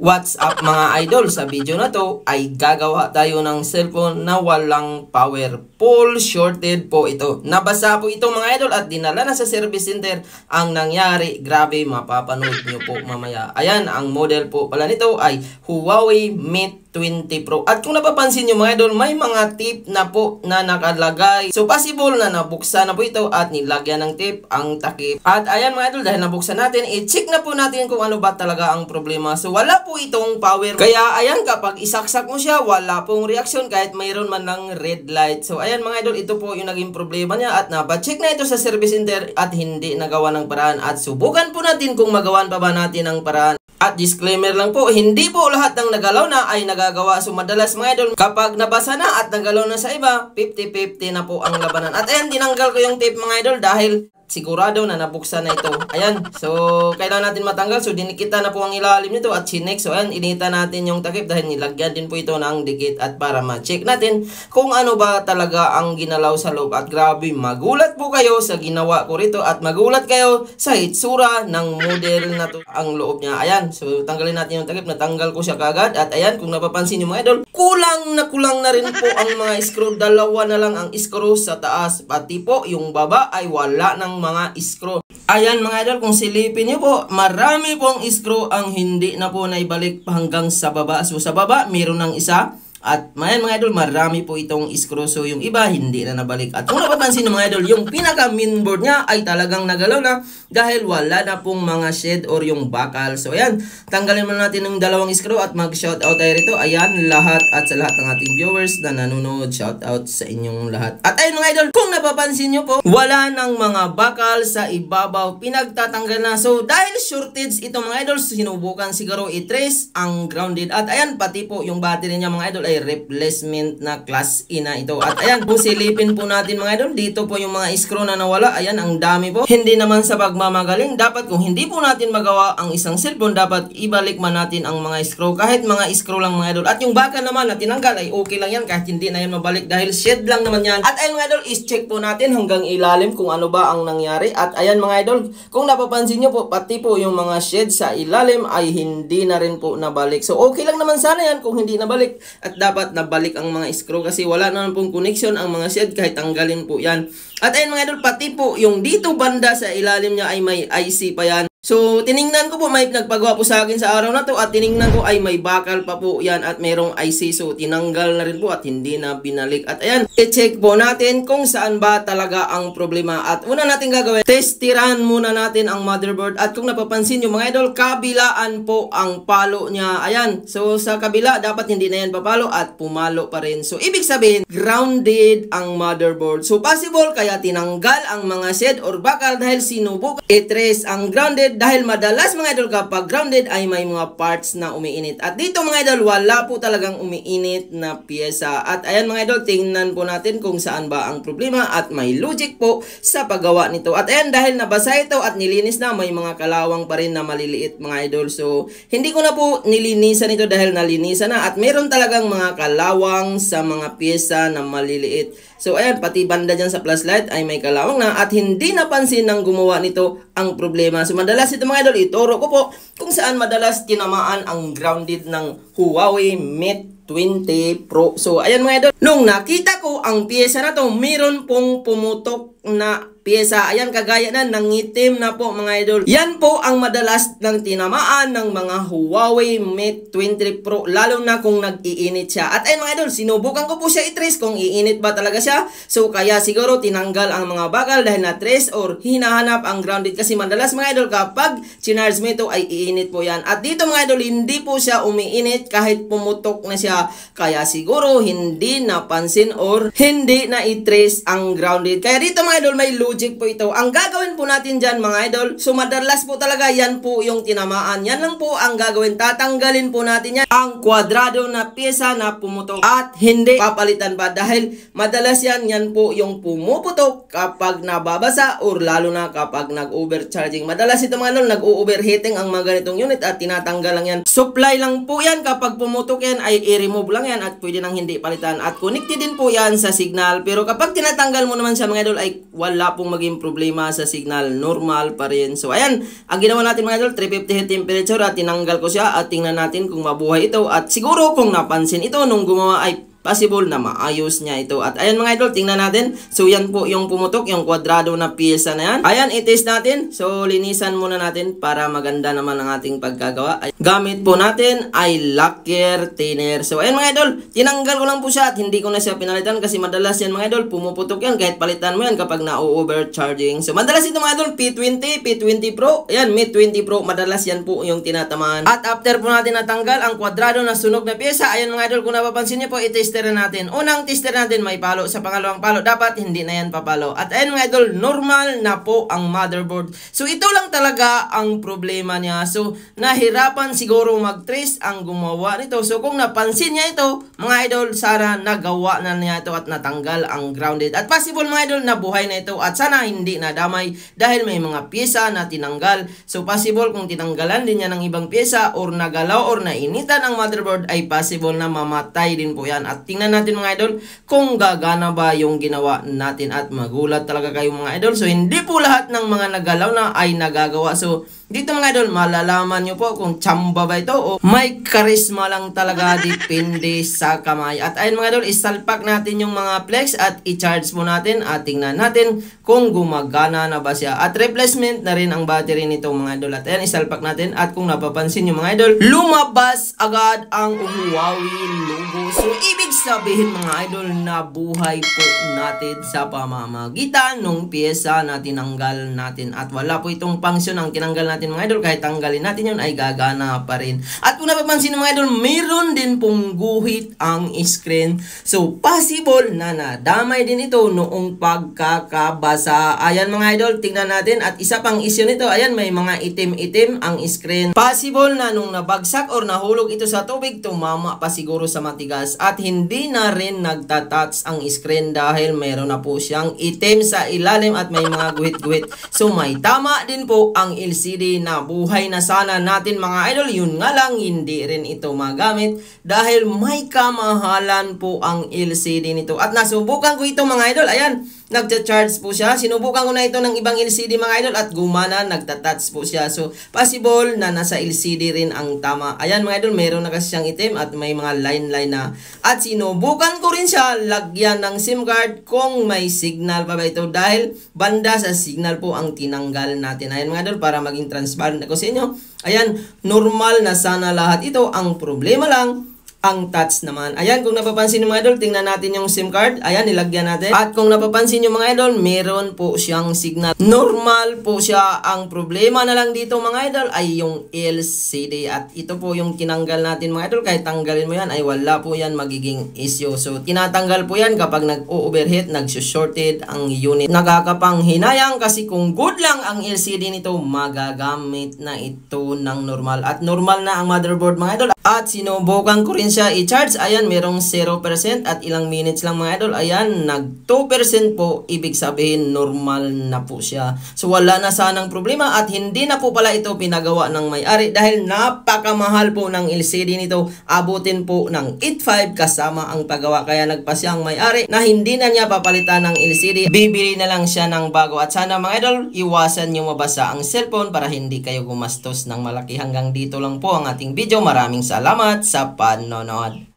What's up mga idol? Sa video na to ay gagawa tayo ng cellphone na walang power. Full shorted po ito. Nabasa po ito mga idol at dinala na sa service center. Ang nangyari, grabe, mapapanood nyo po mamaya. Ayan, ang model po pala nito ay Huawei Mate 20 Pro. At kung napapansin nyo mga idol, may mga tip na po na nakalagay. So possible na nabuksan na po ito at nilagyan ng tip ang takip. At ayan mga idol, dahil nabuksan natin, i-check na po natin kung ano ba talaga ang problema. So wala po itong power. Kaya ayan, kapag isaksak mo siya, wala pong reaksyon kahit mayroon man lang red light. So ayan mga idol, ito po yung naging problema niya at nabacheck na ito sa service center at hindi nagawa ng paraan. At subukan po natin kung magawan pa ba natin ang paraan. At disclaimer lang po, hindi po lahat ng nagalaw na ay nagagawa. So madalas mga idol, kapag nabasa na at nagalaw na sa iba, 50-50 na po ang labanan. At ayan, tinanggal ko yung tape mga idol dahil sigurado na nabuksan na ito. Ayan, so kailangan natin matanggal. So dinikita na po ang ilalim nito at chinek. So ayan, inita natin yung takip dahil nilagyan din po ito ng dikit at para ma-check natin kung ano ba talaga ang ginalaw sa loob. At grabe, magulat po kayo sa ginawa ko rito at magulat kayo sa itsura ng model na to ang loob niya. Ayan, so tanggalin natin yung takip. Natanggal ko siya kagad at ayan, kung napapansin nyo mga idol, kulang na rin po ang mga screw. Dalawa na lang ang screw sa taas. Pati po yung baba ay wala ng mga screw. Ayan mga idol, kung silipin nyo po, marami pong screw ang hindi na po naibalik hanggang sa baba. So sa baba, meron ng isa. At mga idol, marami po itong screw. So yung iba, hindi na nabalik. At kung napapansin ng mga idol, yung pinaka mainboard niya ay talagang nagalaw na dahil wala na pong mga shed or yung bakal. So ayan, tanggalin muna natin ng dalawang screw at mag-shoutout tayo rito. Ayan, lahat at sa lahat ng ating viewers na nanonood, shoutout sa inyong lahat. At ayun mga idol, kung napapansin nyo po, wala ng mga bakal sa ibabaw, pinagtatanggal na. So dahil shortage ito mga idol, sinubukan siguro i-trace ang grounded. At ayan, pati po yung battery niya mga idol ay replacement na class E na ito. At ayan, kung silipin po natin mga idol, dito po yung mga screw na nawala. Ayan, ang dami po. Hindi naman sa pagmamagaling. Dapat kung hindi po natin magawa ang isang cellphone, dapat ibalik man natin ang mga screw. Kahit mga screw lang mga idol. At yung baka naman na tinanggal ay okay lang yan kahit hindi na yan mabalik dahil shed lang naman yan. At ayan mga idol, is-check po natin hanggang ilalim kung ano ba ang nangyari. At ayan mga idol, kung napapansin nyo po, pati po yung mga shed sa ilalim ay hindi na rin po nabalik. So okay lang naman sana yan kung hindi nabalik. At dapat nabalik ang mga screw kasi wala naman pong connection ang mga shed kahit tanggalin po yan. At ayun mga idol, pati po yung dito banda sa ilalim niya ay may IC pa yan. So, tiningnan ko po, may nagpagawa po sa akin sa araw na to at tiningnan ko ay may bakal pa po yan at merong IC. So, tinanggal na rin po at hindi na binalik. At ayan, i-check po natin kung saan ba talaga ang problema. At una natin gagawin, testiran muna natin ang motherboard. At kung napapansin nyo mga idol, kabilaan po ang palo niya. Ayan, so sa kabila, dapat hindi na yan papalo at pumalo pa rin. So, ibig sabihin, grounded ang motherboard. So, possible kaya tinanggal ang mga shed or bakal dahil sinubok i-trace ang grounded. Dahil madalas mga idol kapag grounded ay may mga parts na umiinit. At dito mga idol, wala po talagang umiinit na pyesa. At ayan mga idol, tingnan po natin kung saan ba ang problema at may logic po sa paggawa nito. At ayan, dahil nabasa ito at nilinis na, may mga kalawang pa rin na maliliit mga idol. So, hindi ko na po nilinisan ito dahil nalinisan na. At meron talagang mga kalawang sa mga pyesa na maliliit. So, ayan, pati banda dyan sa flashlight ay may kalawang na at hindi napansin ng gumawa nito ang problema. So, madalas ito mga idol, ituro ko po kung saan madalas tinamaan ang grounded ng Huawei Mate 20 Pro. So, ayan mga idol, nung nakita ko ang pyesa na to, meron pong pumutok na pyesa. Ayan, kagaya na, nangitim na po mga idol. Yan po ang madalas ng tinamaan ng mga Huawei Mate 20 Pro, lalo na kung nag-iinit siya. At ayun mga idol, sinubukan ko po siya i-trace kung iinit ba talaga siya. So, kaya siguro tinanggal ang mga bakal dahil na-trace or hinahanap ang grounded. Kasi madalas mga idol, kapag chinarge mo ito ay iinit po yan. At dito mga idol, hindi po siya umiinit kahit pumutok na siya. Kaya siguro hindi napansin or hindi na i-trace ang grounded. Kaya dito mga idol, may logic po ito. Ang gagawin po natin dyan mga idol, so madalas po talaga yan po yung tinamaan. Yan lang po ang gagawin. Tatanggalin po natin yan, ang kwadrado na pyesa na pumutok at hindi papalitan pa dahil madalas yan po yung pumuputok kapag nababasa or lalo na kapag nag-overcharging. Madalas ito mga idol, nag-overheating ang mga ganitong unit at tinatanggal lang yan. Supply lang po yan. Kapag pumutok yan ay i-remove lang yan at pwede nang hindi palitan. At connected din po yan sa signal. Pero kapag tinatanggal mo naman siya mga idol ay wala po pong maging problema sa signal, normal pa rin. So ayan, ang ginawa natin mga idol, 350 head temperature at tinanggal ko siya at tingnan natin kung mabuhay ito at siguro kung napansin ito nung gumawa ay possible na maayos niya ito. At ayan mga idol, tingnan natin. So yan po yung pumutok, yung kwadrado na piyesa na yan. Ayan, i-test natin. So linisan muna natin para maganda naman ang ating pagkagawa. Gamit po natin ay lacquer thinner. So ayan mga idol, tinanggal ko lang po siya at hindi ko na siya pinalitan kasi madalas yan mga idol, pumuputok yan kahit palitan mo yan kapag na-overcharging. So madalas ito mga idol, P20, P20 Pro. Ayan, Mate 20 Pro, madalas yan po yung tinatamaan. At after po natin natanggal ang kwadrado na sunog na piyesa, ayan mga idol, kung napapansin niyo po, i-test natin. Unang tester natin may palo, sa pangalawang palo dapat hindi na yan papalo. At ayun mga idol, normal na po ang motherboard. So ito lang talaga ang problema niya. So nahirapan siguro mag-trace ang gumawa nito. So kung napansin niya ito, mga idol, sana nagawa na niya ito at natanggal ang grounded. At possible mga idol na buhay na ito at sana hindi nadamay dahil may mga pyesa na tinanggal. So possible kung tinanggalan din niya ng ibang pyesa or nagalaw or nainitan ang motherboard ay possible na mamatay din po yan. At tingnan natin mga idol kung gagana ba yung ginawa natin at magulat talaga kayo mga idol. So hindi po lahat ng mga nagalaw na ay nagagawa. So dito mga idol, malalaman nyo po kung tsamba ba ito o may charisma lang talaga, depende sa kamay. At ayun mga idol, isalpak natin yung mga flex at i-charge po natin at tingnan natin kung gumagana na ba siya. At replacement na rin ang battery nito mga idol. At ayan, isalpak natin at kung napapansin nyo mga idol, lumabas agad ang Huawei logo. So ibig sabihin mga idol na buhay po natin sa pamamagitan ng pyesa na tinanggal natin. At wala po itong function ang tinanggal natin mga idol, kahit tanggalin natin yun ay gagana pa rin. At kung napapansin mga idol, mayroon din pong guhit ang screen. So possible na nadamay din ito noong pagkakabasa. Ayan mga idol, tingnan natin. At isa pang issue nito, ayan, may mga itim-itim ang screen. Possible na nung nabagsak or nahulog ito sa tubig, tumama pa siguro sa matigas. At hindi na rin nagtatouch ang screen dahil mayroon na po siyang itim sa ilalim at may mga guhit-guhit. So may tama din po ang LCD na buhay na sana natin mga idol. Yun nga lang, hindi rin ito magamit dahil may kamahalan po ang LCD nito. At nasubukan ko ito mga idol, ayan, nagcha-charge po siya. Sinubukan ko na ito ng ibang LCD mga idol at gumana, nagta-touch po siya. So possible na nasa LCD rin ang tama. Ayan mga idol, meron na kasi siyang itim at may mga line-line na. At sinubukan ko rin siya lagyan ng SIM card kung may signal pa ba ito dahil banda sa signal po ang tinanggal natin. Ayan mga idol, para maging transparent ako sa inyo. Ayan, normal na sana lahat ito. Ang problema lang, ang touch naman. Ayan, kung napapansin nyo mga idol, tingnan natin yung SIM card. Ayan, nilagyan natin. At kung napapansin nyo mga idol, meron po siyang signal. Normal po siya. Ang problema na lang dito mga idol ay yung LCD. At ito po yung tinanggal natin mga idol. Kahit tanggalin mo yan, ay wala po yan magiging issue. So, tinatanggal po yan kapag nag-overheat, nag-shorted ang unit. Nakakapanghinayang kasi kung good lang ang LCD nito, magagamit na ito ng normal. At normal na ang motherboard mga idol. At sinubukan ko rin siya i-charge. Ayan, merong 0% at ilang minutes lang mga idol. Ayan, nag 2% po. Ibig sabihin, normal na po siya. So, wala na sanang problema at hindi na po pala ito pinagawa ng may-ari dahil napakamahal po ng LCD nito. Abutin po ng 8.5 kasama ang paggawa. Kaya nagpasya ang may-ari na hindi na niya papalitan ng LCD. Bibili na lang siya ng bago. At sana mga idol, iwasan nyo mabasa ang cellphone para hindi kayo gumastos ng malaki. Hanggang dito lang po ang ating video. Maraming salamat sa panonood.